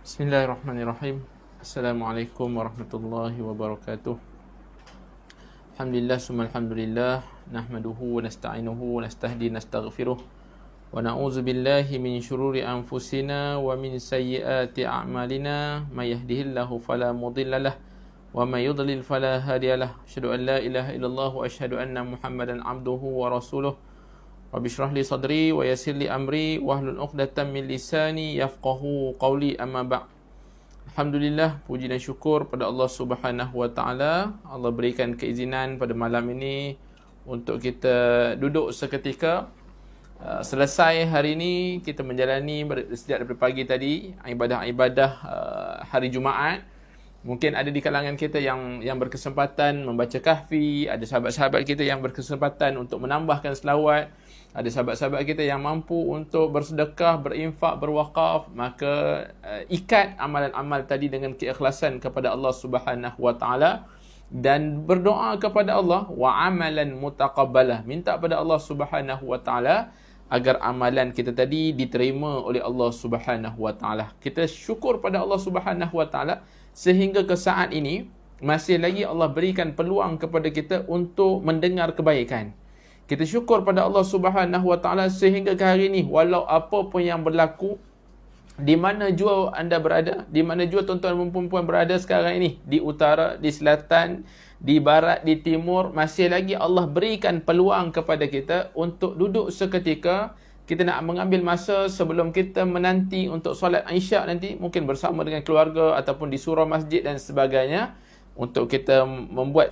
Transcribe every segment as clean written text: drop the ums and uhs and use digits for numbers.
Bismillahirrahmanirrahim. Assalamualaikum warahmatullahi wabarakatuh. Alhamdulillah summa alhamdulillah. Nahmaduhu wa nasta'inuhu wa nastahdi nastaghfiruh. Wa na'udzu billahi min syururi anfusina wa min sayyiati a'malina. May yahdihillahu fala mudilla lah wa may yudlil fala hadiyalah. Asyhadu an la ilaha illallah wa asyhadu anna Muhammadan abduhu wa rasuluh. Rabbi shrah li sadri wa yassir li amri wahlul 'uqdatam min lisani yafqahu qawli, amma ba'd. Alhamdulillah, puji dan syukur pada Allah Subhanahu wa taala. Allah berikan keizinan pada malam ini untuk kita duduk seketika. Selesai hari ini kita menjalani sejak daripada pagi tadi ibadah-ibadah hari Jumaat. Mungkin ada di kalangan kita yang berkesempatan membaca kahfi, ada sahabat-sahabat kita yang berkesempatan untuk menambahkan selawat, ada sahabat-sahabat kita yang mampu untuk bersedekah, berinfak, berwakaf. Maka ikat amalan-amal tadi dengan keikhlasan kepada Allah Subhanahu wa taala dan berdoa kepada Allah, wa amalan mutaqabbalah, minta pada Allah Subhanahu wa taala agar amalan kita tadi diterima oleh Allah Subhanahu wa taala. Kita syukur pada Allah Subhanahu wa taala sehingga ke saat ini masih lagi Allah berikan peluang kepada kita untuk mendengar kebaikan. Kita syukur pada Allah Subhanahu wa taala sehingga ke hari ini, walau apa pun yang berlaku, di mana jua anda berada, di mana jua tuan-tuan dan puan-puan berada sekarang ini, di utara, di selatan, di barat, di timur, masih lagi Allah berikan peluang kepada kita untuk duduk seketika. Kita nak mengambil masa sebelum kita menanti untuk solat Isyak nanti, mungkin bersama dengan keluarga ataupun di surau masjid dan sebagainya, untuk kita membuat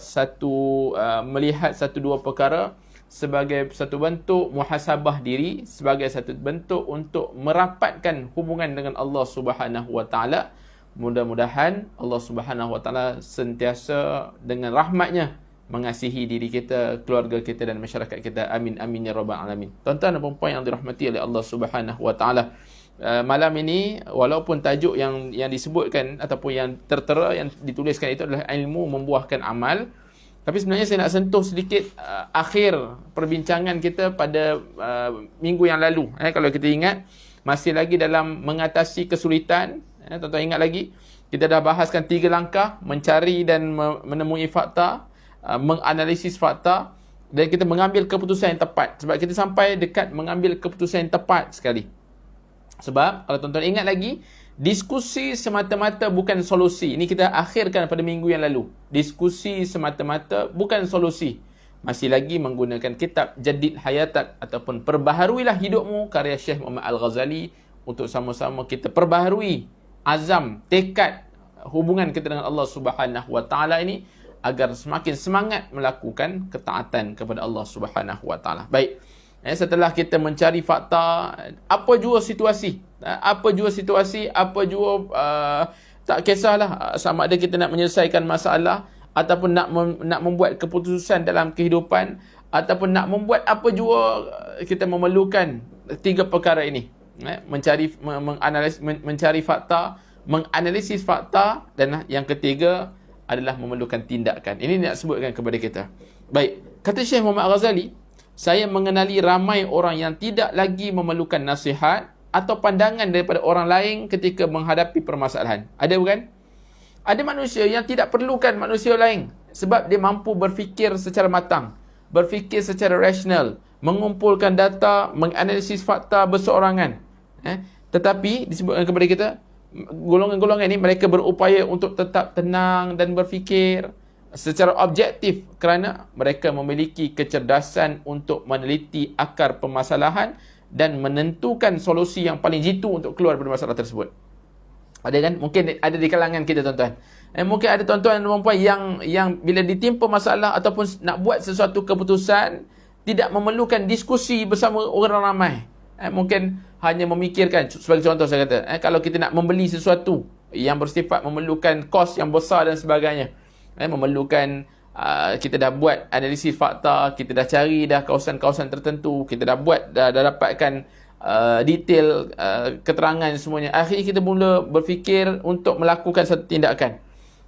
melihat satu dua perkara sebagai satu bentuk muhasabah diri, sebagai satu bentuk untuk merapatkan hubungan dengan Allah Subhanahu wa taala. Mudah-mudahan Allah Subhanahu wa taala sentiasa dengan rahmatnya mengasihi diri kita, keluarga kita dan masyarakat kita. Amin amin ya rabbal alamin. Tuan-tuan dan puan-puan yang dirahmati oleh Allah Subhanahu wa taala, malam ini walaupun tajuk yang disebutkan ataupun yang tertera yang dituliskan itu adalah ilmu membuahkan amal, tapi sebenarnya saya nak sentuh sedikit akhir perbincangan kita pada minggu yang lalu. Kalau kita ingat, masih lagi dalam mengatasi kesulitan. Tuan-tuan ingat lagi, kita dah bahaskan 3 langkah: mencari dan menemui fakta, menganalisis fakta, dan kita mengambil keputusan yang tepat. Sebab kita sampai dekat mengambil keputusan yang tepat sekali. Sebab kalau tuan-tuan ingat lagi, diskusi semata-mata bukan solusi. Ini kita akhirkan pada minggu yang lalu. Diskusi semata-mata bukan solusi. Masih lagi menggunakan kitab Jadid Hayatak ataupun Perbaharuilah Hidupmu, karya Syekh Muhammad Al-Ghazali, untuk sama-sama kita perbaharui azam, tekad hubungan kita dengan Allah Subhanahu wa taala ini, agar semakin semangat melakukan ketaatan kepada Allah Subhanahu wa taala. Baik. Setelah kita mencari fakta, apa jua situasi, tak kisahlah sama ada kita nak menyelesaikan masalah ataupun nak membuat keputusan dalam kehidupan ataupun nak membuat apa jua, kita memerlukan 3 perkara ini. Mencari fakta, menganalisis fakta, dan yang ketiga adalah memerlukan tindakan. Ini nak sebutkan kepada kita. Baik, kata Syekh Muhammad Al-Ghazali, saya mengenali ramai orang yang tidak lagi memerlukan nasihat atau pandangan daripada orang lain ketika menghadapi permasalahan. Ada bukan? Ada manusia yang tidak perlukan manusia lain sebab dia mampu berfikir secara matang, berfikir secara rasional, mengumpulkan data, menganalisis fakta berseorangan. Tetapi disebutkan kepada kita, golongan-golongan ini mereka berupaya untuk tetap tenang dan berfikir secara objektif kerana mereka memiliki kecerdasan untuk meneliti akar permasalahan dan menentukan solusi yang paling jitu untuk keluar dari masalah tersebut. Ada kan? Mungkin ada di kalangan kita, tuan-tuan. Mungkin ada tuan-tuan dan puan-puan yang bila ditimpa masalah ataupun nak buat sesuatu keputusan, tidak memerlukan diskusi bersama orang ramai. Mungkin hanya memikirkan, sebagai contoh saya kata, kalau kita nak membeli sesuatu yang bersifat memerlukan kos yang besar dan sebagainya, memerlukan kita dah buat analisis fakta, kita dah cari dah kawasan-kawasan tertentu, kita dah buat, dah dapatkan detail keterangan semuanya. Akhirnya kita mula berfikir untuk melakukan satu tindakan.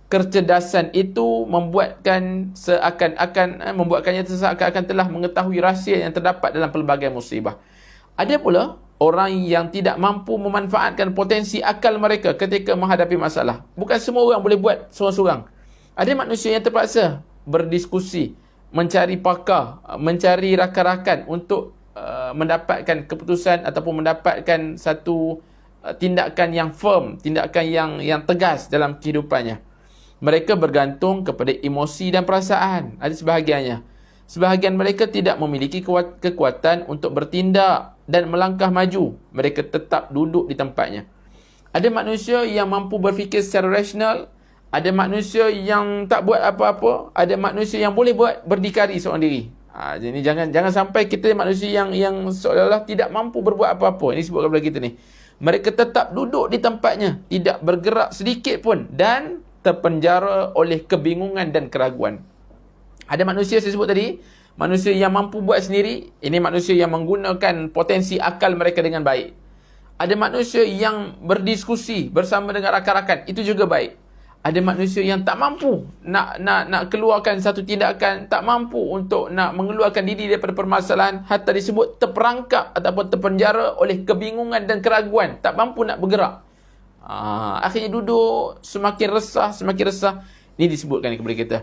Kecerdasan itu membuatkannya seakan-akan telah mengetahui rahsia yang terdapat dalam pelbagai musibah. Ada pula orang yang tidak mampu memanfaatkan potensi akal mereka ketika menghadapi masalah. Bukan semua orang boleh buat seorang-seorang. Ada manusia yang terpaksa berdiskusi, mencari pakar, mencari rakan-rakan untuk mendapatkan keputusan ataupun mendapatkan satu tindakan yang firm, tindakan yang tegas dalam kehidupannya. Mereka bergantung kepada emosi dan perasaan. Ada sebahagiannya. Sebahagian mereka tidak memiliki kekuatan untuk bertindak dan melangkah maju. Mereka tetap duduk di tempatnya. Ada manusia yang mampu berfikir secara rasional. Ada manusia yang tak buat apa-apa. Ada manusia yang boleh buat berdikari seorang diri. Jadi jangan sampai kita manusia yang seolah-olah tidak mampu berbuat apa-apa. Ini sebutkan kepada kita ni. Mereka tetap duduk di tempatnya, tidak bergerak sedikit pun dan terpenjara oleh kebingungan dan keraguan. Ada manusia saya sebut tadi, manusia yang mampu buat sendiri. Ini manusia yang menggunakan potensi akal mereka dengan baik. Ada manusia yang berdiskusi bersama dengan rakan-rakan, itu juga baik. Ada manusia yang tak mampu nak keluarkan satu tindakan, tak mampu untuk nak mengeluarkan diri daripada permasalahan, hatta disebut terperangkap ataupun terpenjara oleh kebingungan dan keraguan, tak mampu nak bergerak. Akhirnya duduk, semakin resah. Ini disebutkan kepada kita.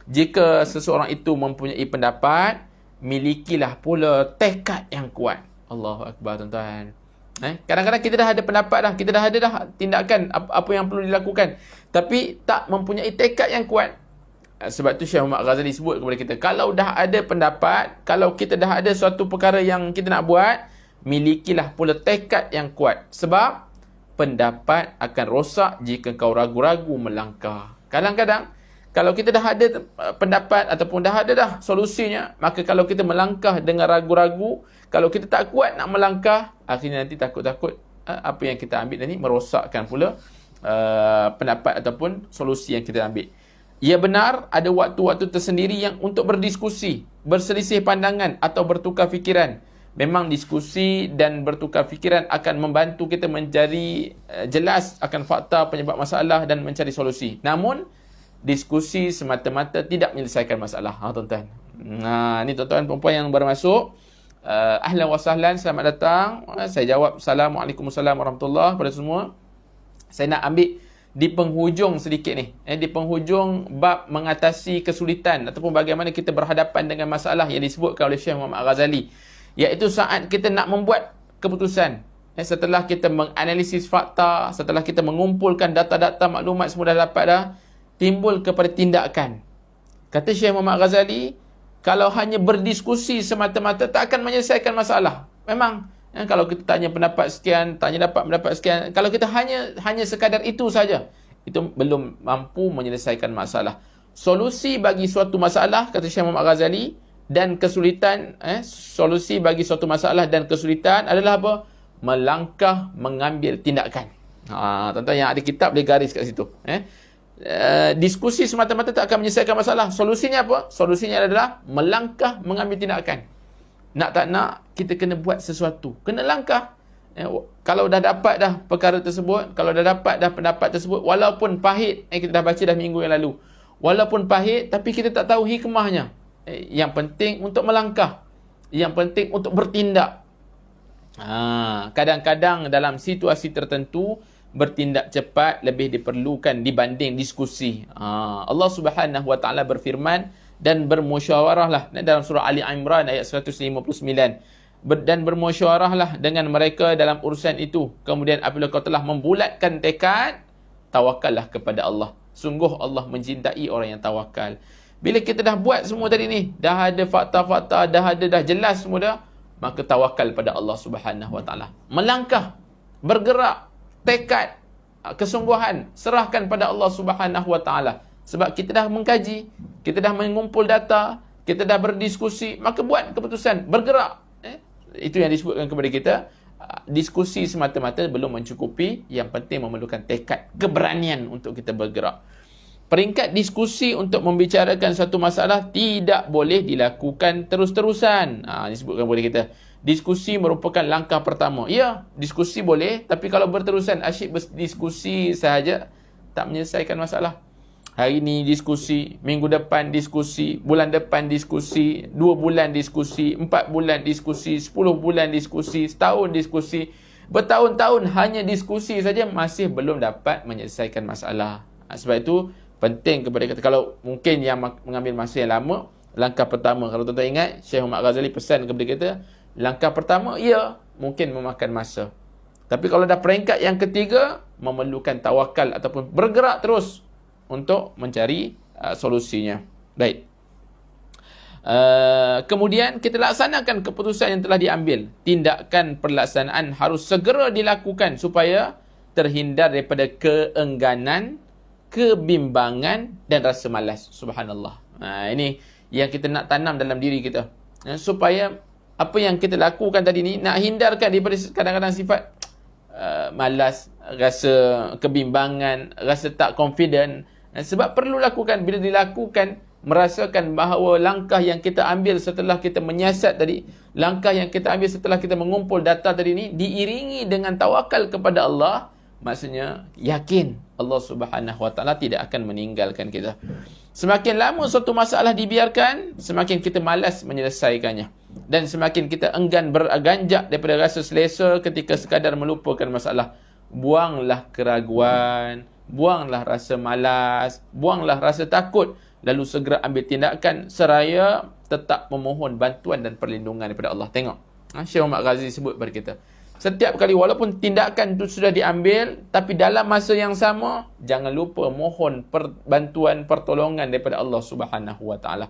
Jika seseorang itu mempunyai pendapat, milikilah pula tekad yang kuat. Allahu Akbar, tuan-tuan. Kadang-kadang kita dah ada pendapat dah, kita dah ada tindakan apa yang perlu dilakukan, tapi tak mempunyai tekad yang kuat. Sebab tu Syekh Muhammad Ghazali sebut kepada kita, kalau dah ada pendapat, kalau kita dah ada suatu perkara yang kita nak buat, milikilah pula tekad yang kuat. Sebab pendapat akan rosak jika kau ragu-ragu melangkah. Kadang-kadang kalau kita dah ada pendapat ataupun dah ada solusinya, maka kalau kita melangkah dengan ragu-ragu, kalau kita tak kuat nak melangkah, akhirnya nanti takut-takut apa yang kita ambil tadi merosakkan pula pendapat ataupun solusi yang kita ambil. Ya benar, ada waktu-waktu tersendiri yang untuk berdiskusi, berselisih pandangan atau bertukar fikiran. Memang diskusi dan bertukar fikiran akan membantu kita mencari jelas akan fakta penyebab masalah dan mencari solusi. Namun, diskusi semata-mata tidak menyelesaikan masalah. Tuan-tuan. Ni tuan-tuan perempuan yang baru masuk. Ahlan wa sahlan, selamat datang. Saya jawab Assalamualaikum warahmatullahi kepada semua. Saya nak ambil di penghujung sedikit ni. Di penghujung bab mengatasi kesulitan ataupun bagaimana kita berhadapan dengan masalah yang disebutkan oleh Syekh Muhammad Ghazali. Iaitu saat kita nak membuat keputusan. Setelah kita menganalisis fakta, setelah kita mengumpulkan data-data maklumat semua dah dapat dah, timbul kepada tindakan. Kata Syekh Muhammad Ghazali, kalau hanya berdiskusi semata-mata tak akan menyelesaikan masalah. Memang kalau kita tanya pendapat sekian, tanya dapat pendapat sekian, kalau kita hanya sekadar itu saja, itu belum mampu menyelesaikan masalah. Solusi bagi suatu masalah, kata Syekh Muhammad Ghazali, dan kesulitan, solusi bagi suatu masalah dan kesulitan adalah apa? Melangkah, mengambil tindakan. Tuan-tuan yang ada kitab boleh garis kat situ. Diskusi semata-mata tak akan menyelesaikan masalah. Solusinya apa? Solusinya adalah melangkah, mengambil tindakan. Nak tak nak, kita kena buat sesuatu. Kena langkah. Kalau dah dapat dah perkara tersebut, kalau dah dapat dah pendapat tersebut, walaupun pahit, kita dah baca dah minggu yang lalu, walaupun pahit, tapi kita tak tahu hikmahnya. Yang penting untuk melangkah, yang penting untuk bertindak. Kadang-kadang dalam situasi tertentu, bertindak cepat lebih diperlukan dibanding diskusi. Allah Subhanahu wa taala berfirman, dan bermusyawarahlah dalam surah Ali Imran ayat 159. Dan bermusyawarahlah dengan mereka dalam urusan itu. Kemudian apabila kau telah membulatkan tekad, tawakallah kepada Allah. Sungguh Allah mencintai orang yang tawakal. Bila kita dah buat semua tadi ni, dah ada fakta-fakta, dah jelas semua dah, maka tawakal pada Allah Subhanahu wa taala. Melangkah, bergerak, tekad, kesungguhan, serahkan pada Allah Subhanahu wa taala. Sebab kita dah mengkaji, kita dah mengumpul data, kita dah berdiskusi, maka buat keputusan, bergerak. Itu yang disebutkan kepada kita. Diskusi semata-mata belum mencukupi, yang penting memerlukan tekad, keberanian untuk kita bergerak. Peringkat diskusi untuk membicarakan satu masalah tidak boleh dilakukan terus-terusan. Disebutkan kepada kita. Diskusi merupakan langkah pertama. Ya, diskusi boleh, tapi kalau berterusan, asyik berdiskusi sahaja, tak menyelesaikan masalah. Hari ni diskusi, minggu depan diskusi, bulan depan diskusi, 2 bulan diskusi, 4 bulan diskusi, 10 bulan diskusi, setahun diskusi, bertahun-tahun hanya diskusi saja, masih belum dapat menyelesaikan masalah. Sebab itu penting kepada kita, kalau mungkin yang mengambil masa yang lama, langkah pertama, kalau tuan-tuan ingat, Syekh Muhammad Ghazali pesan kepada kita, langkah pertama, ya, mungkin memakan masa. Tapi kalau dah peringkat yang ketiga, memerlukan tawakal ataupun bergerak terus untuk mencari solusinya. Baik. Kemudian kita laksanakan keputusan yang telah diambil. Tindakan pelaksanaan harus segera dilakukan supaya terhindar daripada keengganan, kebimbangan dan rasa malas. Subhanallah. Ini yang kita nak tanam dalam diri kita. Supaya apa yang kita lakukan tadi ni, nak hindarkan daripada kadang-kadang sifat malas, rasa kebimbangan, rasa tak confident. Sebab perlu lakukan. Bila dilakukan, merasakan bahawa langkah yang kita ambil setelah kita menyiasat tadi, langkah yang kita ambil setelah kita mengumpul data tadi ni, diiringi dengan tawakal kepada Allah, maksudnya yakin Allah Subhanahu Wa Taala tidak akan meninggalkan kita. Semakin lama suatu masalah dibiarkan, semakin kita malas menyelesaikannya. Dan semakin kita enggan berganjak daripada rasa selesa ketika sekadar melupakan masalah. Buanglah keraguan, buanglah rasa malas, buanglah rasa takut, lalu segera ambil tindakan seraya tetap memohon bantuan dan perlindungan daripada Allah. Tengok, Syekh Muhammad Ghazali sebut kepada kita, setiap kali walaupun tindakan itu sudah diambil, tapi dalam masa yang sama, jangan lupa mohon bantuan, pertolongan daripada Allah Subhanahu Wa Taala.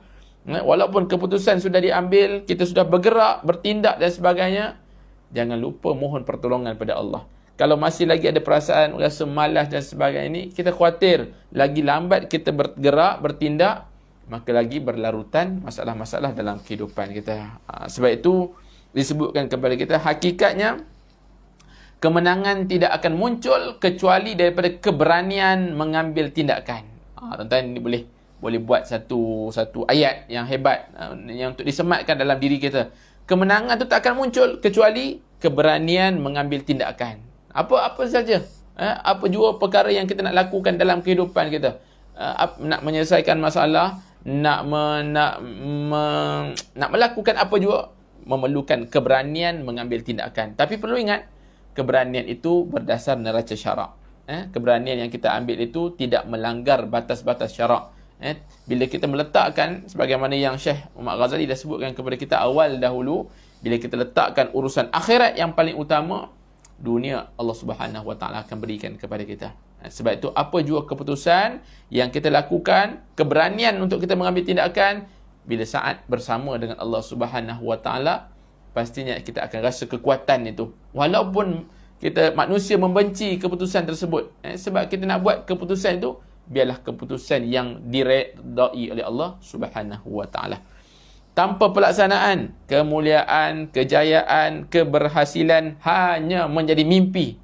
Walaupun keputusan sudah diambil, kita sudah bergerak, bertindak dan sebagainya, jangan lupa mohon pertolongan daripada Allah. Kalau masih lagi ada perasaan rasa malas dan sebagainya ini, kita khawatir lagi lambat kita bergerak, bertindak, maka lagi berlarutan masalah-masalah dalam kehidupan kita. Sebab itu disebutkan kepada kita, hakikatnya kemenangan tidak akan muncul kecuali daripada keberanian mengambil tindakan. Tuan-tuan, ini boleh buat satu ayat yang hebat, yang untuk disematkan dalam diri kita. Kemenangan itu tak akan muncul kecuali keberanian mengambil tindakan. Apa saja, apa jua perkara yang kita nak lakukan dalam kehidupan kita, nak menyelesaikan masalah, nak melakukan apa jua, memerlukan keberanian mengambil tindakan. Tapi perlu ingat, keberanian itu berdasar neraca syarak. Keberanian yang kita ambil itu tidak melanggar batas-batas syarak. Bila kita meletakkan, sebagaimana yang Syekh Muhammad Ghazali dah sebutkan kepada kita awal dahulu, bila kita letakkan urusan akhirat yang paling utama, dunia Allah Subhanahu Wa Taala akan berikan kepada kita. Sebab itu apa jua keputusan yang kita lakukan, keberanian untuk kita mengambil tindakan, bila saat bersama dengan Allah Subhanahu Wa Taala, pastinya kita akan rasa kekuatan itu. Walaupun kita manusia membenci keputusan tersebut, sebab kita nak buat keputusan itu, biarlah keputusan yang diredai oleh Allah Subhanahu Wa Taala. Tanpa pelaksanaan, kemuliaan, kejayaan, keberhasilan hanya menjadi mimpi.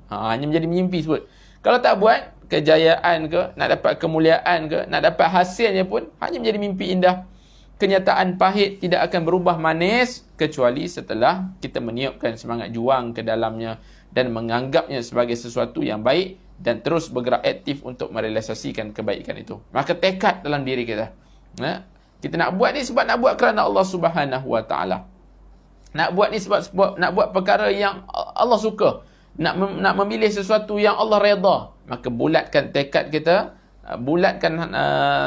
Hanya menjadi mimpi sebut. Kalau tak buat, kejayaan ke, nak dapat kemuliaan ke, nak dapat hasilnya pun hanya menjadi mimpi indah. Kenyataan pahit tidak akan berubah manis kecuali setelah kita meniupkan semangat juang ke dalamnya dan menganggapnya sebagai sesuatu yang baik dan terus bergerak aktif untuk merealisasikan kebaikan itu. Maka tekad dalam diri kita. Kita nak buat ni sebab nak buat kerana Allah Subhanahu Wa Taala. Nak buat ni sebab nak buat perkara yang Allah suka. Nak memilih sesuatu yang Allah redha. Maka bulatkan tekad kita, bulatkan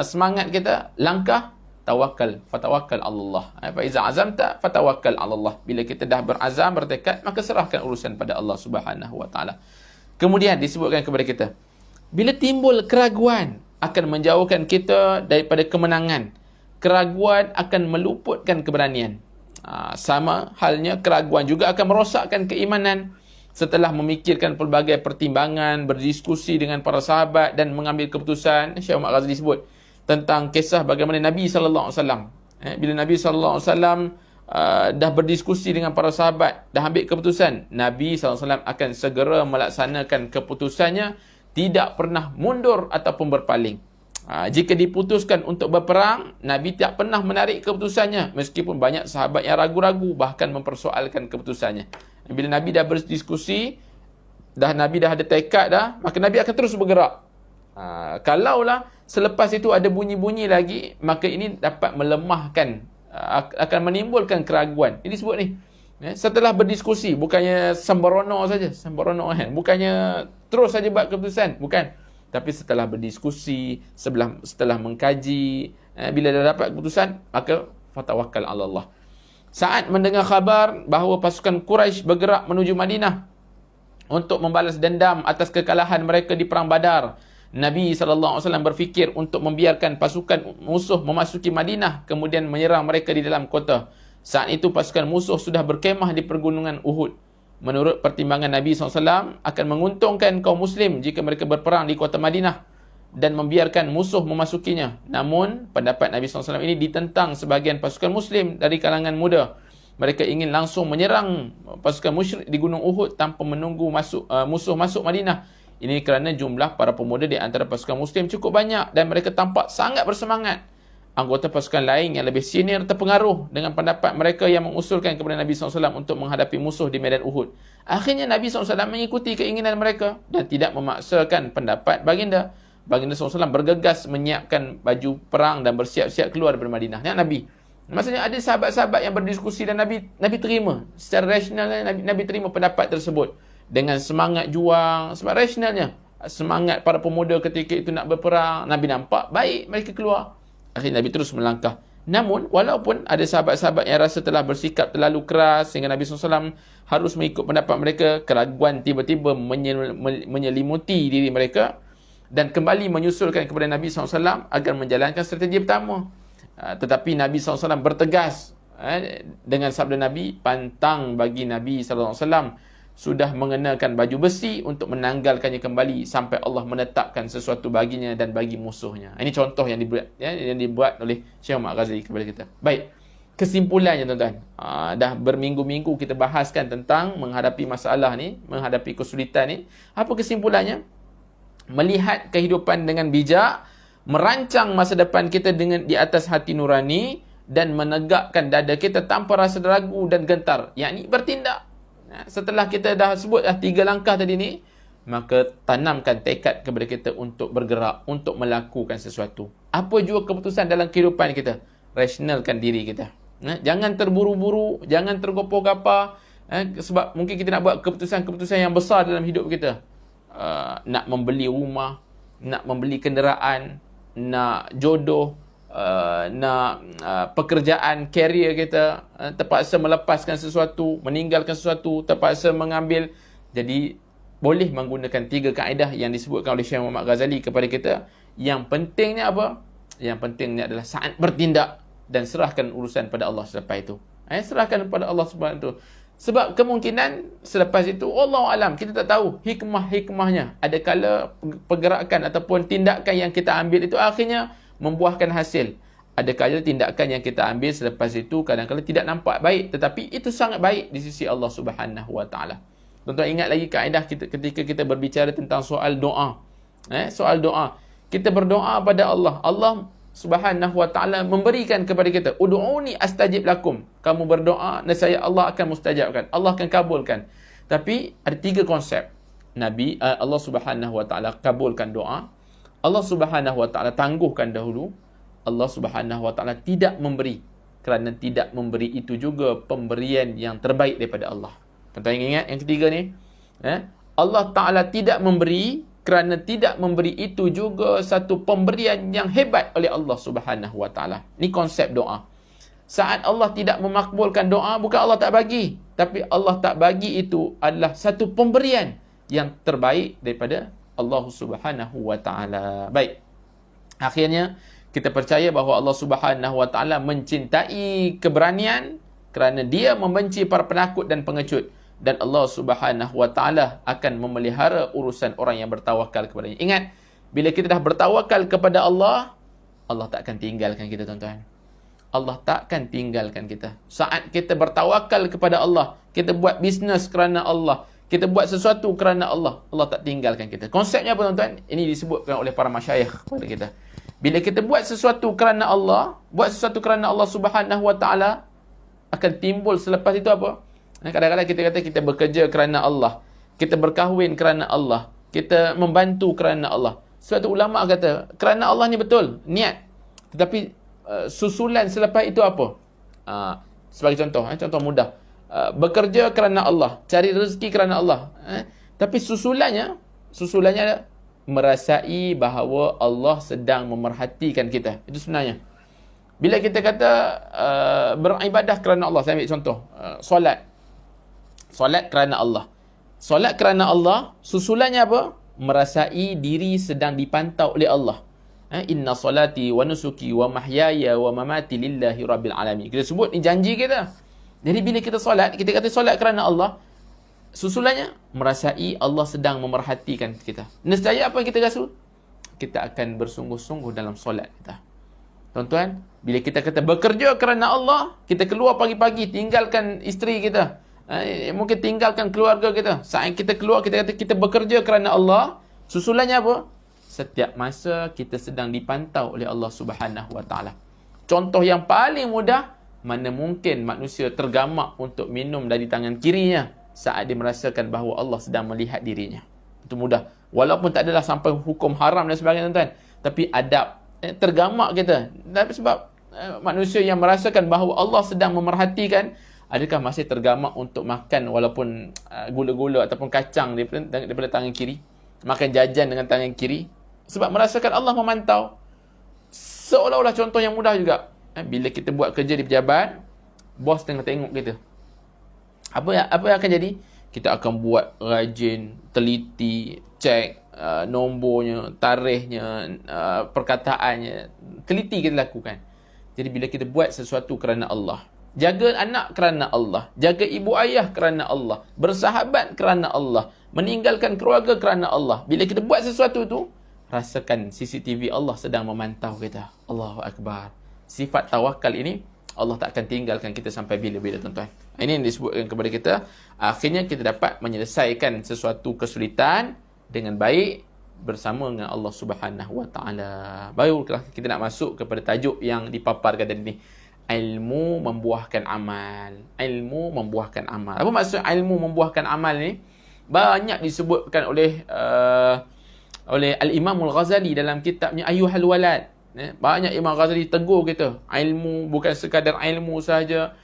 semangat kita, langkah, tawakal, fatawakkal Allah. Fa iza azamta fatawakkal Allah. Bila kita dah berazam, bertekad, maka serahkan urusan pada Allah Subhanahu Wa Taala. Kemudian disebutkan kepada kita, bila timbul keraguan akan menjauhkan kita daripada kemenangan. Keraguan akan meluputkan keberanian. Sama halnya keraguan juga akan merosakkan keimanan. Setelah memikirkan pelbagai pertimbangan, berdiskusi dengan para sahabat dan mengambil keputusan, Syekh Muhammad Ghazali sebut tentang kisah bagaimana Nabi SAW. Bila Nabi SAW dah berdiskusi dengan para sahabat, dah ambil keputusan, Nabi SAW akan segera melaksanakan keputusannya, tidak pernah mundur ataupun berpaling. Jika diputuskan untuk berperang, Nabi tak pernah menarik keputusannya meskipun banyak sahabat yang ragu-ragu, bahkan mempersoalkan keputusannya. Bila Nabi dah berdiskusi, Nabi dah ada tekad dah, maka Nabi akan terus bergerak. Kalaulah selepas itu ada bunyi-bunyi lagi, maka ini dapat melemahkan, akan menimbulkan keraguan. Ini disebut ni, setelah berdiskusi, bukannya sembrono saja, sembrono kan, bukannya terus saja buat keputusan, bukan, tapi setelah berdiskusi, setelah mengkaji, bila dah dapat keputusan, maka fatawakkal ala Allah. Saat mendengar khabar bahawa pasukan Quraisy bergerak menuju Madinah untuk membalas dendam atas kekalahan mereka di perang Badar, Nabi SAW berfikir untuk membiarkan pasukan musuh memasuki Madinah kemudian menyerang mereka di dalam kota. Saat itu pasukan musuh sudah berkemah di pergunungan Uhud. Menurut pertimbangan Nabi SAW, akan menguntungkan kaum muslim jika mereka berperang di kota Madinah dan membiarkan musuh memasukinya. Namun, pendapat Nabi SAW ini ditentang sebahagian pasukan muslim dari kalangan muda. Mereka ingin langsung menyerang pasukan musyrik di Gunung Uhud tanpa menunggu musuh masuk Madinah. Ini kerana jumlah para pemuda di antara pasukan muslim cukup banyak dan mereka tampak sangat bersemangat. Anggota pasukan lain yang lebih senior terpengaruh dengan pendapat mereka yang mengusulkan kepada Nabi SAW untuk menghadapi musuh di medan Uhud. Akhirnya Nabi SAW mengikuti keinginan mereka dan tidak memaksakan pendapat baginda. Baginda SAW bergegas menyiapkan baju perang dan bersiap-siap keluar dari Madinah. Ini Nabi. Maksudnya ada sahabat-sahabat yang berdiskusi dan Nabi terima. Secara rasional Nabi terima pendapat tersebut. Dengan semangat juang, sebab rasionalnya, semangat para pemuda ketika itu nak berperang, Nabi nampak baik mereka keluar. Akhirnya Nabi terus melangkah. Namun, walaupun ada sahabat-sahabat yang rasa telah bersikap terlalu keras sehingga Nabi SAW harus mengikut pendapat mereka, keraguan tiba-tiba menyelimuti diri mereka dan kembali menyusulkan kepada Nabi SAW agar menjalankan strategi pertama. Tetapi Nabi SAW bertegas dengan sabda Nabi, pantang bagi Nabi SAW sudah mengenakan baju besi untuk menanggalkannya kembali sampai Allah menetapkan sesuatu baginya dan bagi musuhnya. Ini contoh yang dibuat oleh Syekh Muhammad Ghazali kepada kita. Baik, kesimpulannya tuan-tuan, dah berminggu-minggu kita bahaskan tentang menghadapi masalah ni, menghadapi kesulitan ni. Apa kesimpulannya? Melihat kehidupan dengan bijak, merancang masa depan kita dengan di atas hati nurani dan menegakkan dada kita tanpa rasa ragu dan gentar, yakni bertindak. Setelah kita dah sebut 3 langkah tadi ni, maka tanamkan tekad kepada kita untuk bergerak, untuk melakukan sesuatu. Apa jua keputusan dalam kehidupan kita, rasionalkan diri kita. Jangan terburu-buru, jangan tergopoh-gapah, sebab mungkin kita nak buat keputusan-keputusan yang besar dalam hidup kita. Nak membeli rumah, nak membeli kenderaan, nak jodoh, nak pekerjaan, karier kita, terpaksa melepaskan sesuatu, meninggalkan sesuatu, terpaksa mengambil. Jadi boleh menggunakan 3 kaedah yang disebutkan oleh Syekh Muhammad Ghazali kepada kita. Yang pentingnya apa? Yang pentingnya adalah saat bertindak dan serahkan urusan pada Allah selepas itu. Serahkan pada Allah Subhanahu itu. Sebab kemungkinan selepas itu, Allahu alam, kita tak tahu hikmah-hikmahnya. Adakala pergerakan ataupun tindakan yang kita ambil itu akhirnya membuahkan hasil. Ada kala tindakan yang kita ambil selepas itu kadang-kadang tidak nampak baik, tetapi itu sangat baik di sisi Allah Subhanahu Wa Taala. Tuan-tuan ingat lagi kaedah kita ketika kita berbicara tentang soal doa. Soal doa. Kita berdoa pada Allah. Allah Subhanahu Wa Taala memberikan kepada kita, ud'uni astajib lakum. Kamu berdoa, nescaya Allah akan mustajabkan. Allah akan kabulkan. Tapi ada 3 konsep. Allah Subhanahu Wa Taala kabulkan doa. Allah Subhanahu Wa Taala tangguhkan dahulu. Allah Subhanahu Wa Taala tidak memberi, kerana tidak memberi itu juga pemberian yang terbaik daripada Allah. Tuan-tuan ingat yang ketiga ni, Allah Taala tidak memberi kerana tidak memberi itu juga satu pemberian yang hebat oleh Allah Subhanahu Wa Taala. Ni konsep doa. Saat Allah tidak memakbulkan doa, bukan Allah tak bagi, tapi Allah tak bagi itu adalah satu pemberian yang terbaik daripada Allah Subhanahu Wa Taala. Baik. Akhirnya kita percaya bahawa Allah Subhanahu Wa Taala mencintai keberanian kerana Dia membenci para penakut dan pengecut, dan Allah Subhanahu Wa Taala akan memelihara urusan orang yang bertawakal kepada-Nya. Ingat, bila kita dah bertawakal kepada Allah, Allah tak akan tinggalkan kita, tuan-tuan. Allah tak akan tinggalkan kita. Saat kita bertawakal kepada Allah, kita buat bisnes kerana Allah, kita buat sesuatu kerana Allah, Allah tak tinggalkan kita. Konsepnya apa, tuan-tuan? Ini disebutkan oleh para masyayikh kepada kita. Bila kita buat sesuatu kerana Allah, buat sesuatu kerana Allah Subhanahu Wa Taala, akan timbul selepas itu apa? Kadang-kadang kita kata kita bekerja kerana Allah, kita berkahwin kerana Allah, kita membantu kerana Allah. Suatu ulama kata, kerana Allah ni betul, niat. Tetapi susulan selepas itu apa? Sebagai contoh, contoh mudah. Bekerja kerana Allah, cari rezeki kerana Allah. Tapi susulannya merasai bahawa Allah sedang memerhatikan kita. Itu sebenarnya. Bila kita kata beribadah kerana Allah, saya ambil contoh, solat. Solat kerana Allah. Solat kerana Allah, susulannya apa? Merasai diri sedang dipantau oleh Allah. Inna salati wa nusuki wa mahyaya wa mamati lillahi rabbil alamin. Kita sebut ni janji kita. Jadi bila kita solat, kita kata solat kerana Allah, susulannya merasai Allah sedang memerhatikan kita. Nescaya apa yang kita rasa? Kita akan bersungguh-sungguh dalam solat kita. Tuan-tuan, bila kita kata bekerja kerana Allah, kita keluar pagi-pagi, tinggalkan isteri kita, mungkin tinggalkan keluarga kita. Saat kita keluar, kita kata kita bekerja kerana Allah, susulannya apa? Setiap masa kita sedang dipantau oleh Allah Subhanahu Wa Taala. Contoh yang paling mudah, mana mungkin manusia tergamak untuk minum dari tangan kirinya saat dia merasakan bahawa Allah sedang melihat dirinya. Itu mudah. Walaupun tak adalah sampai hukum haram dan sebagainya, tuan-tuan, tapi adab, tergamak kita. Tapi sebab manusia yang merasakan bahawa Allah sedang memerhatikan, adakah masih tergamak untuk makan walaupun gula-gula ataupun kacang daripada tangan kiri, makan jajan dengan tangan kiri, sebab merasakan Allah memantau. Seolah-olah contoh yang mudah juga. Bila kita buat kerja di pejabat, bos tengah tengok kita, apa yang akan jadi? Kita akan buat rajin, teliti, cek nombornya, tarikhnya, perkataannya, teliti kita lakukan. Jadi bila kita buat sesuatu kerana Allah, jaga anak kerana Allah, jaga ibu ayah kerana Allah, bersahabat kerana Allah, meninggalkan keluarga kerana Allah. Bila kita buat sesuatu tu, rasakan CCTV Allah sedang memantau kita. Allahu Akbar. Sifat tawakal ini Allah tak akan tinggalkan kita sampai bila-bila, tuan-tuan. Ini yang disebutkan kepada kita. Akhirnya kita dapat menyelesaikan sesuatu kesulitan dengan baik bersama dengan Allah Subhanahu Wa Taala. Baru kita nak masuk kepada tajuk yang dipaparkan tadi ni. Ilmu membuahkan amal. Ilmu membuahkan amal. Apa maksud ilmu membuahkan amal ni? Banyak disebutkan oleh Al-Imam Al-Ghazali dalam kitabnya Ayyuhal Walad. Banyak Imam Ghazali tegur kita, ilmu bukan sekadar ilmu sahaja.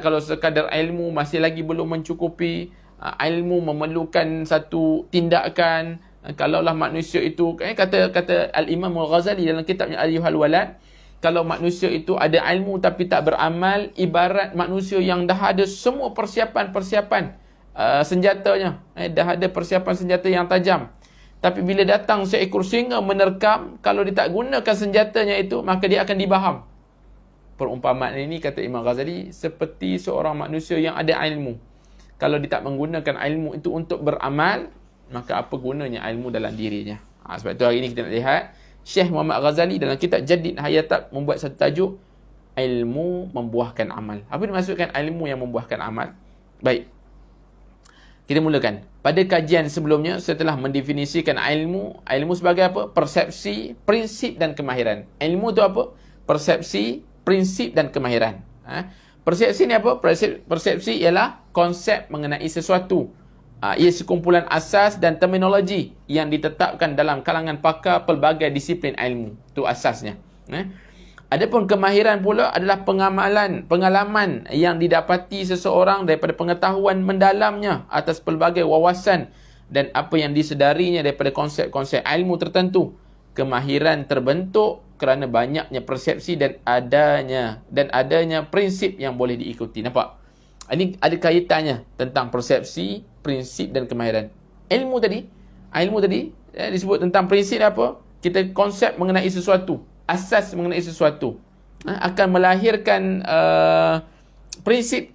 Kalau sekadar ilmu masih lagi belum mencukupi. Ilmu memerlukan satu tindakan. Kalaulah manusia itu, kata Al-Imam Al-Ghazali dalam kitabnya Ayyuhal Walad, kalau manusia itu ada ilmu tapi tak beramal, ibarat manusia yang dah ada semua persiapan senjatanya, dah ada persiapan senjata yang tajam, tapi bila datang seekor singa menerkam, kalau dia tak gunakan senjatanya itu, maka dia akan dibaham. Perumpamaan ini, kata Imam Ghazali, seperti seorang manusia yang ada ilmu. Kalau dia tak menggunakan ilmu itu untuk beramal, maka apa gunanya ilmu dalam dirinya? Sebab itu hari ini kita nak lihat Syekh Muhammad Ghazali dalam kitab Jadid Hayatak membuat satu tajuk, ilmu membuahkan amal. Apa dimaksudkan ilmu yang membuahkan amal? Baik, kita mulakan. Pada kajian sebelumnya, saya telah mendefinisikan ilmu sebagai apa? Persepsi, prinsip dan kemahiran. Ilmu itu apa? Persepsi, prinsip dan kemahiran. Persepsi ni apa? Persepsi ialah konsep mengenai sesuatu. Ia sekumpulan asas dan terminologi yang ditetapkan dalam kalangan pakar pelbagai disiplin ilmu. Itu asasnya. Adapun kemahiran pula adalah pengalaman yang didapati seseorang daripada pengetahuan mendalamnya atas pelbagai wawasan dan apa yang disedarinya daripada konsep-konsep ilmu tertentu. Kemahiran terbentuk kerana banyaknya persepsi dan adanya prinsip yang boleh diikuti. Nampak? Ini ada kaitannya tentang persepsi, prinsip dan kemahiran. Ilmu tadi disebut tentang prinsip apa? Kita konsep mengenai sesuatu, asas mengenai sesuatu, akan melahirkan prinsip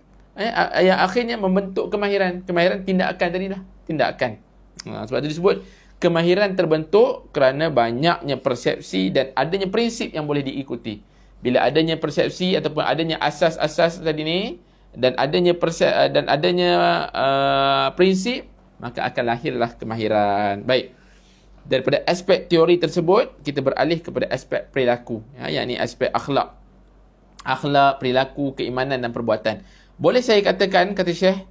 yang akhirnya membentuk kemahiran. Kemahiran tindakan tadi lah, tindakan. Sebab itu disebut kemahiran terbentuk kerana banyaknya persepsi dan adanya prinsip yang boleh diikuti. Bila adanya persepsi ataupun adanya asas-asas tadi ni dan adanya prinsip, maka akan lahirlah kemahiran. Baik. Daripada aspek teori tersebut, kita beralih kepada aspek perilaku, yakni aspek akhlak, perilaku, keimanan dan perbuatan. Boleh saya katakan, kata Syekh,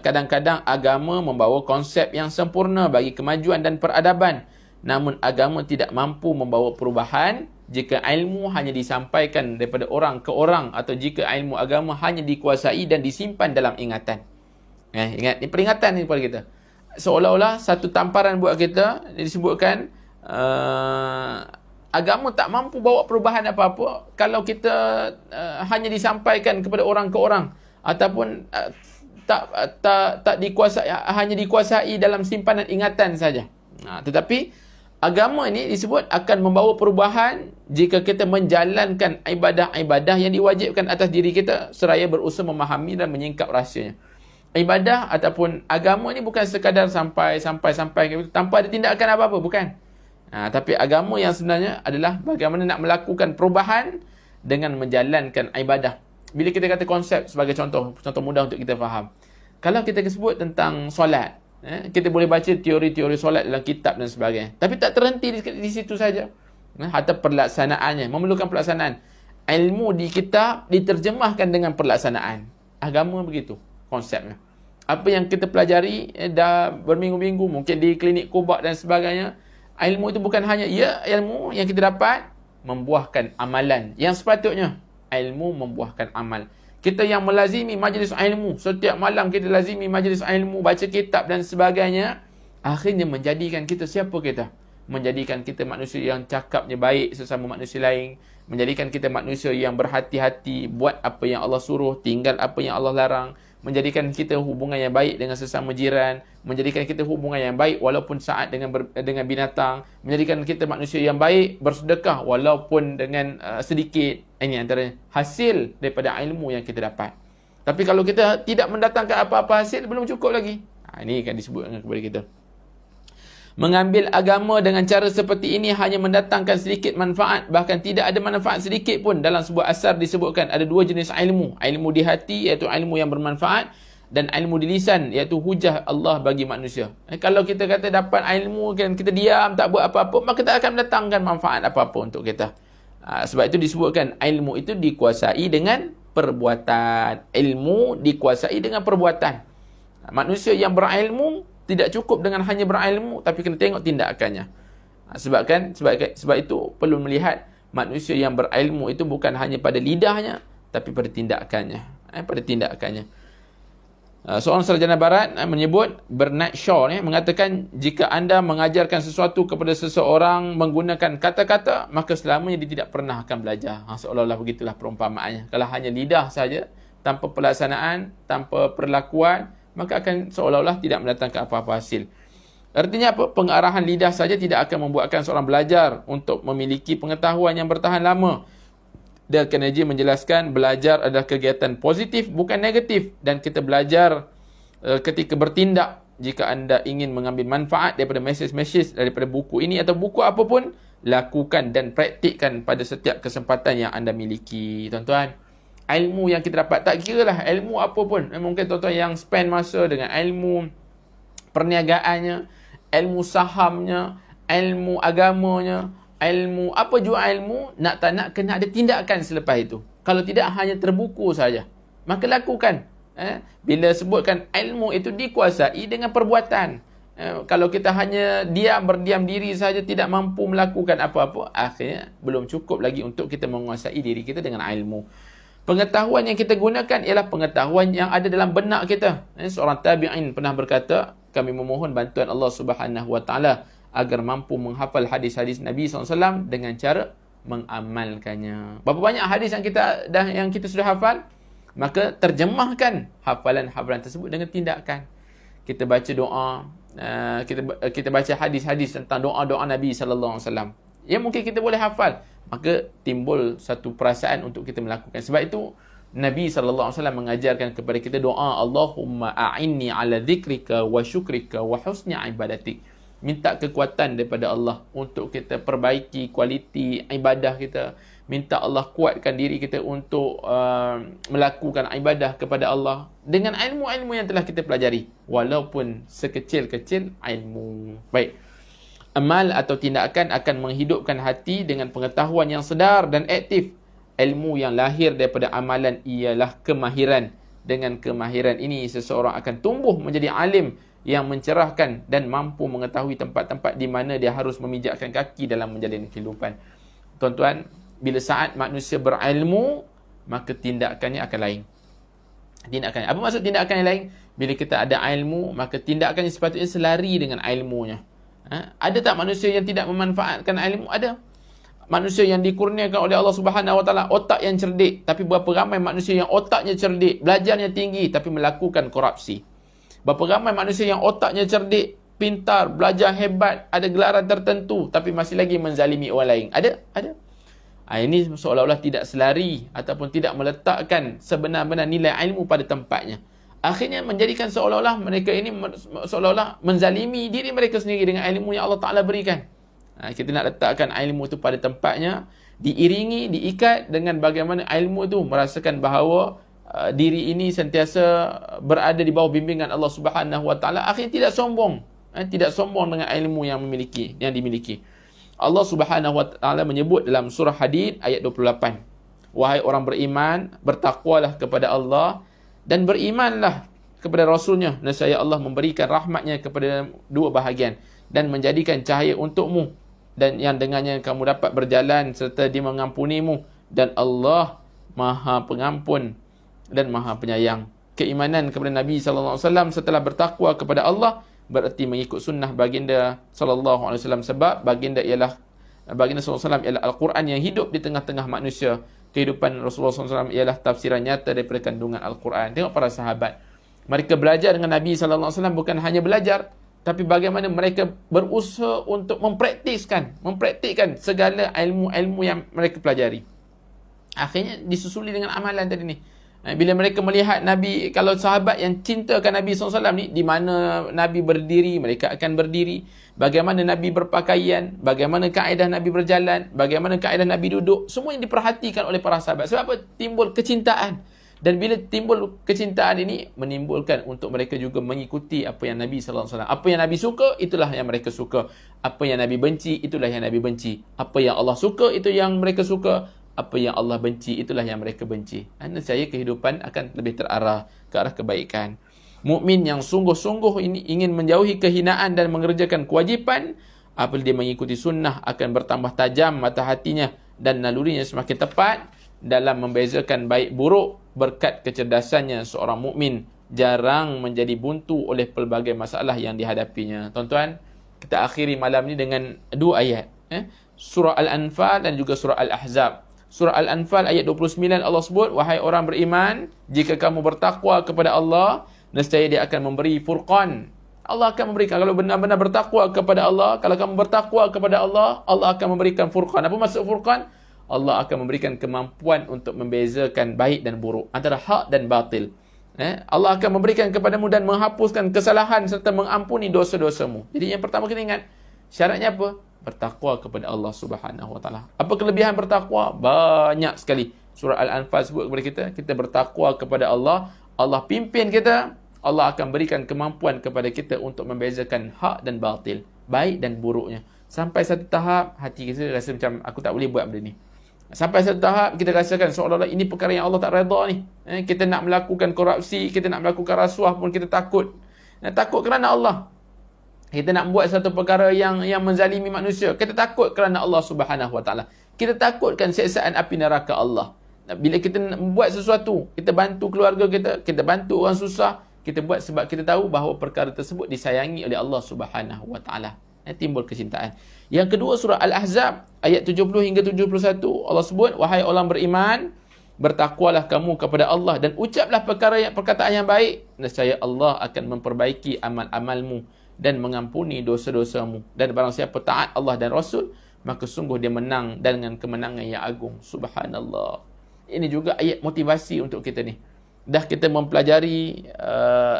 kadang-kadang agama membawa konsep yang sempurna bagi kemajuan dan peradaban, namun agama tidak mampu membawa perubahan jika ilmu hanya disampaikan daripada orang ke orang atau jika ilmu agama hanya dikuasai dan disimpan dalam ingatan. Ingat, ni peringatan ni kepada kita. Seolah-olah satu tamparan buat kita, disebutkan agama tak mampu bawa perubahan apa-apa kalau kita hanya disampaikan kepada orang ke orang ataupun tak dikuasai, hanya dikuasai dalam simpanan ingatan saja. Tetapi agama ini disebut akan membawa perubahan jika kita menjalankan ibadah-ibadah yang diwajibkan atas diri kita seraya berusaha memahami dan menyingkap rahsianya. Ibadah ataupun agama ni bukan sekadar sampai tanpa ada tindakan apa-apa, bukan. Tapi agama yang sebenarnya adalah bagaimana nak melakukan perubahan dengan menjalankan ibadah. Bila kita kata konsep sebagai contoh mudah untuk kita faham. Kalau kita sebut tentang solat, kita boleh baca teori-teori solat dalam kitab dan sebagainya. Tapi tak terhenti di situ saja. Hatta pelaksanaannya memerlukan pelaksanaan. Ilmu di kitab diterjemahkan dengan pelaksanaan. Agama begitu konsepnya. Apa yang kita pelajari dah berminggu-minggu, mungkin di klinik Kubak dan sebagainya, ilmu itu bukan hanya ilmu yang kita dapat membuahkan amalan yang sepatutnya. Ilmu membuahkan amal. Kita yang melazimi majlis ilmu, setiap malam kita lazimi majlis ilmu, baca kitab dan sebagainya, akhirnya menjadikan kita siapa kita? Menjadikan kita manusia yang cakapnya baik sesama manusia lain, menjadikan kita manusia yang berhati-hati, buat apa yang Allah suruh, tinggal apa yang Allah larang, menjadikan kita hubungan yang baik dengan sesama jiran, menjadikan kita hubungan yang baik walaupun saat dengan binatang, menjadikan kita manusia yang baik, bersedekah walaupun dengan sedikit. Ini antara hasil daripada ilmu yang kita dapat. Tapi kalau kita tidak mendatangkan apa-apa hasil, belum cukup lagi. Ini kan disebutkan kepada kita. Mengambil agama dengan cara seperti ini hanya mendatangkan sedikit manfaat, bahkan tidak ada manfaat sedikit pun. Dalam sebuah asar disebutkan ada dua jenis ilmu. Ilmu di hati iaitu ilmu yang bermanfaat, dan ilmu di lisan iaitu hujah Allah bagi manusia. Kalau kita kata dapat ilmu kan kita diam tak buat apa-apa, maka tak akan mendatangkan manfaat apa-apa untuk kita. Sebab itu disebutkan ilmu itu dikuasai dengan perbuatan. Ilmu dikuasai dengan perbuatan. Manusia yang berilmu tidak cukup dengan hanya berilmu, tapi kena tengok tindakannya. Sebab itu perlu melihat manusia yang berilmu itu bukan hanya pada lidahnya, tapi pada tindakannya. Seorang sarjana barat menyebut, Bernard Shaw mengatakan, jika anda mengajarkan sesuatu kepada seseorang menggunakan kata-kata, maka selamanya dia tidak pernah akan belajar. Seolah-olah begitulah perumpamaannya. Kalau hanya lidah saja, tanpa pelaksanaan, tanpa perlakuan, maka akan seolah-olah tidak mendatangkan apa-apa hasil. Artinya apa? Pengarahan lidah saja tidak akan membuatkan seorang belajar untuk memiliki pengetahuan yang bertahan lama. Dan Carnegie menjelaskan, belajar adalah kegiatan positif bukan negatif, dan kita belajar ketika bertindak. Jika anda ingin mengambil manfaat daripada mesej-mesej daripada buku ini atau buku apapun, lakukan dan praktikkan pada setiap kesempatan yang anda miliki. Tuan-tuan, ilmu yang kita dapat, tak kira lah ilmu apa pun. Mungkin tuan-tuan yang spend masa dengan ilmu perniagaannya, ilmu sahamnya, ilmu agamanya, ilmu apa jua ilmu, nak tak nak kena ada tindakan selepas itu. Kalau tidak hanya terbuku saja, maka lakukan. Bila sebutkan ilmu itu dikuasai dengan perbuatan. Kalau kita hanya berdiam diri saja, tidak mampu melakukan apa-apa, akhirnya belum cukup lagi untuk kita menguasai diri kita dengan ilmu. Pengetahuan yang kita gunakan ialah pengetahuan yang ada dalam benak kita. Seorang tabi'in pernah berkata, kami memohon bantuan Allah Subhanahu Wa Taala agar mampu menghafal hadis-hadis Nabi SAW dengan cara mengamalkannya. Berapa banyak hadis yang kita sudah hafal? Maka terjemahkan hafalan-hafalan tersebut dengan tindakan. Kita baca doa, kita baca hadis-hadis tentang doa-doa Nabi SAW. Yang mungkin kita boleh hafal, maka timbul satu perasaan untuk kita melakukan. Sebab itu Nabi SAW mengajarkan kepada kita doa, Allahumma a'inni ala dhikrika wa syukrika wa husni ibadatik. Minta kekuatan daripada Allah untuk kita perbaiki kualiti ibadah kita. Minta Allah kuatkan diri kita untuk melakukan ibadah kepada Allah dengan ilmu-ilmu yang telah kita pelajari, walaupun sekecil-kecil ilmu. Baik. Amal atau tindakan akan menghidupkan hati dengan pengetahuan yang sedar dan aktif. Ilmu yang lahir daripada amalan ialah kemahiran. Dengan kemahiran ini, seseorang akan tumbuh menjadi alim yang mencerahkan dan mampu mengetahui tempat-tempat di mana dia harus memijakkan kaki dalam menjalani kehidupan. Tuan-tuan, bila saat manusia berilmu, maka tindakannya akan lain. Tindakan. Apa maksud tindakan yang lain? Bila kita ada ilmu, maka tindakannya sepatutnya selari dengan ilmunya. Ada tak manusia yang tidak memanfaatkan ilmu? Ada. Manusia yang dikurniakan oleh Allah Subhanahu Wa Taala otak yang cerdik, tapi berapa ramai manusia yang otaknya cerdik, belajarnya tinggi tapi melakukan korupsi. Berapa ramai manusia yang otaknya cerdik, pintar, belajar hebat, ada gelaran tertentu tapi masih lagi menzalimi orang lain. Ada? Ada. Ini seolah-olah tidak selari ataupun tidak meletakkan sebenar-benar nilai ilmu pada tempatnya. Akhirnya menjadikan seolah-olah mereka ini seolah-olah menzalimi diri mereka sendiri dengan ilmu yang Allah Ta'ala berikan. Kita nak letakkan ilmu itu pada tempatnya, diiringi, diikat dengan bagaimana ilmu itu merasakan bahawa diri ini sentiasa berada di bawah bimbingan Allah Subhanahu Wa Ta'ala. Akhirnya tidak sombong. Tidak sombong dengan ilmu yang dimiliki. Allah Subhanahu Wa Ta'ala menyebut dalam surah Hadid ayat 28. Wahai orang beriman, bertakwalah kepada Allah dan berimanlah kepada Rasulnya. Nescaya Allah memberikan rahmatnya kepada dua bahagian dan menjadikan cahaya untukmu dan yang dengannya kamu dapat berjalan serta Dia mengampunimu, dan Allah Maha Pengampun dan Maha Penyayang. Keimanan kepada Nabi sallallahu alaihi wasallam setelah bertakwa kepada Allah berarti mengikut sunnah baginda sallallahu alaihi wasallam, sebab baginda sallallahu alaihi wasallam ialah Al-Quran yang hidup di tengah-tengah manusia. Kehidupan Rasulullah sallallahu alaihi wasallam ialah tafsiran nyata daripada kandungan Al-Quran. Tengok para sahabat, mereka belajar dengan Nabi sallallahu alaihi wasallam bukan hanya belajar, tapi bagaimana mereka berusaha untuk mempraktikkan segala ilmu-ilmu yang mereka pelajari. Akhirnya disusuli dengan amalan tadi ni. Bila mereka melihat Nabi, kalau sahabat yang cintakan Nabi SAW ni, di mana Nabi berdiri, mereka akan berdiri. Bagaimana Nabi berpakaian, bagaimana kaedah Nabi berjalan, bagaimana kaedah Nabi duduk, semua yang diperhatikan oleh para sahabat. Sebab apa? Timbul kecintaan. Dan bila timbul kecintaan ini, menimbulkan untuk mereka juga mengikuti apa yang Nabi SAW. Apa yang Nabi suka, itulah yang mereka suka. Apa yang Nabi benci, itulah yang Nabi benci. Apa yang Allah suka, itu yang mereka suka. Apa yang Allah benci, itulah yang mereka benci. Nescaya kehidupan akan lebih terarah ke arah kebaikan. Mukmin yang sungguh-sungguh ini ingin menjauhi kehinaan dan mengerjakan kewajipan, apabila dia mengikuti sunnah, akan bertambah tajam mata hatinya dan nalurinya semakin tepat dalam membezakan baik buruk. Berkat kecerdasannya, seorang mukmin jarang menjadi buntu oleh pelbagai masalah yang dihadapinya. Tuan-tuan, kita akhiri malam ni dengan dua ayat. Surah Al-Anfal dan juga surah Al-Ahzab. Surah Al-Anfal ayat 29 Allah sebut, wahai orang beriman, jika kamu bertakwa kepada Allah, nescaya Dia akan memberi furqan. Allah akan memberikan, kalau benar-benar bertakwa kepada Allah, kalau kamu bertakwa kepada Allah, Allah akan memberikan furqan. Apa maksud furqan? Allah akan memberikan kemampuan untuk membezakan baik dan buruk, antara hak dan batil. Allah akan memberikan kepadamu dan menghapuskan kesalahan serta mengampuni dosa-dosamu. Jadi yang pertama kita ingat, syaratnya apa? Bertakwa kepada Allah Subhanahu Wa Taala. Apa kelebihan bertakwa? Banyak sekali. Surah Al-Anfal sebut kepada kita bertakwa kepada Allah, Allah pimpin kita, Allah akan berikan kemampuan kepada kita untuk membezakan hak dan batil, baik dan buruknya. Sampai satu tahap hati kita rasa macam aku tak boleh buat benda ni. Sampai satu tahap kita rasakan seolah-olah ini perkara yang Allah tak redha ni. Kita nak melakukan korupsi, kita nak melakukan rasuah pun kita takut. Takut kerana Allah. Kita nak buat satu perkara yang menzalimi manusia, kita takut kerana Allah Subhanahu Wa Taala. Kita takutkan siksaan api neraka Allah. Bila kita buat sesuatu, kita bantu keluarga kita bantu orang susah, kita buat sebab kita tahu bahawa perkara tersebut disayangi oleh Allah Subhanahu Wa Taala. Timbul kecintaan. Yang kedua, surah Al-Ahzab ayat 70 hingga 71 Allah sebut, wahai orang beriman, bertakwalah kamu kepada Allah dan ucaplah perkataan yang baik, nescaya Allah akan memperbaiki amal-amalmu dan mengampuni dosa-dosamu. Dan barang siapa taat Allah dan Rasul, maka sungguh dia menang dengan kemenangan yang agung. Subhanallah. Ini juga ayat motivasi untuk kita ni. Dah kita mempelajari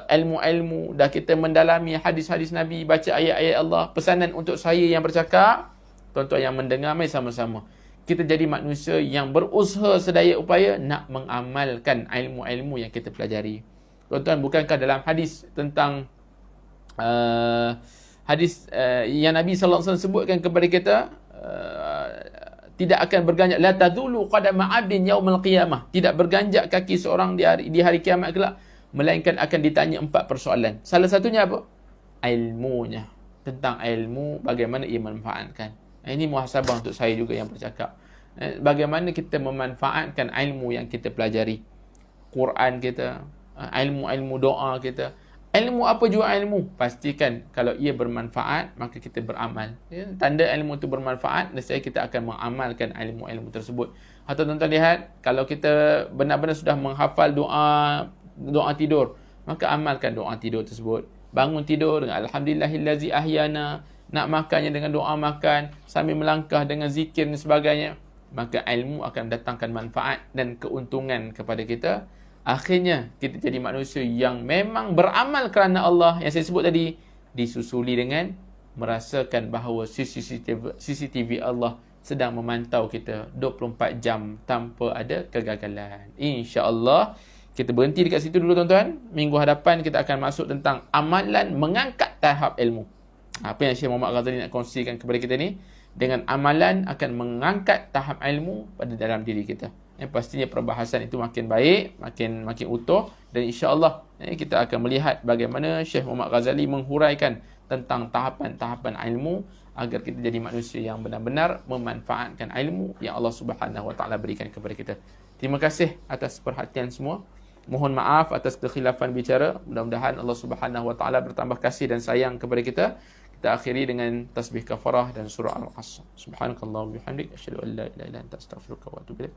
ilmu-ilmu, dah kita mendalami hadis-hadis Nabi, baca ayat-ayat Allah, pesanan untuk saya yang bercakap, tuan-tuan yang mendengar, mari sama-sama kita jadi manusia yang berusaha sedaya upaya nak mengamalkan ilmu-ilmu yang kita pelajari. Tuan-tuan, bukankah dalam hadis tentang yang Nabi sallallahu alaihi wasallam sebutkan kepada kita, tidak akan berganjak, la tadulu qadama 'abdin yaumil qiyamah, tidak berganjak kaki seorang di hari kiamat kelak, melainkan akan ditanya 4 persoalan. Salah satunya apa? ilmunya. Tentang ilmu, bagaimana ia manfaatkan. Ini muhasabah untuk saya juga yang bercakap. Bagaimana kita memanfaatkan ilmu yang kita pelajari. Quran kita, ilmu-ilmu doa kita. Ilmu apa jua ilmu, pastikan kalau ia bermanfaat, maka kita beramal. Ya, tanda ilmu itu bermanfaat, nescaya kita akan mengamalkan ilmu-ilmu tersebut. Atau tuan-tuan lihat, kalau kita benar-benar sudah menghafal doa tidur, maka amalkan doa tidur tersebut. Bangun tidur dengan alhamdulillahillazi ahyana, nak makannya dengan doa makan, sambil melangkah dengan zikir dan sebagainya, maka ilmu akan mendatangkan manfaat dan keuntungan kepada kita. Akhirnya kita jadi manusia yang memang beramal kerana Allah, yang saya sebut tadi, disusuli dengan merasakan bahawa CCTV Allah sedang memantau kita 24 jam tanpa ada kegagalan. InsyaAllah kita berhenti dekat situ dulu tuan-tuan. Minggu hadapan kita akan masuk tentang amalan mengangkat tahap ilmu. Apa yang Syekh Muhammad Ghazali nak kongsikan kepada kita ni, dengan amalan akan mengangkat tahap ilmu pada dalam diri kita. Yang pastinya perbahasan itu makin baik, makin utuh, dan insya-Allah kita akan melihat bagaimana Syekh Muhammad Ghazali menghuraikan tentang tahapan-tahapan ilmu agar kita jadi manusia yang benar-benar memanfaatkan ilmu yang Allah Subhanahu Wa Taala berikan kepada kita. Terima kasih atas perhatian semua. Mohon maaf atas kekhilafan bicara. Mudah-mudahan Allah Subhanahu Wa Taala bertambah kasih dan sayang kepada kita. Kita akhiri dengan tasbih kafarah dan surah Al-Asr. Subhanakallahumma bihamdik asyhadu an la ilaha illa anta astaghfiruka wa atubu ilaik.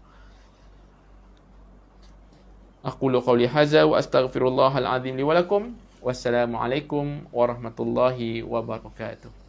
Aqulu qawli hadza wa astaghfirullahal azim li wa lakum. Wassalamu alaikum warahmatullahi wabarakatuh.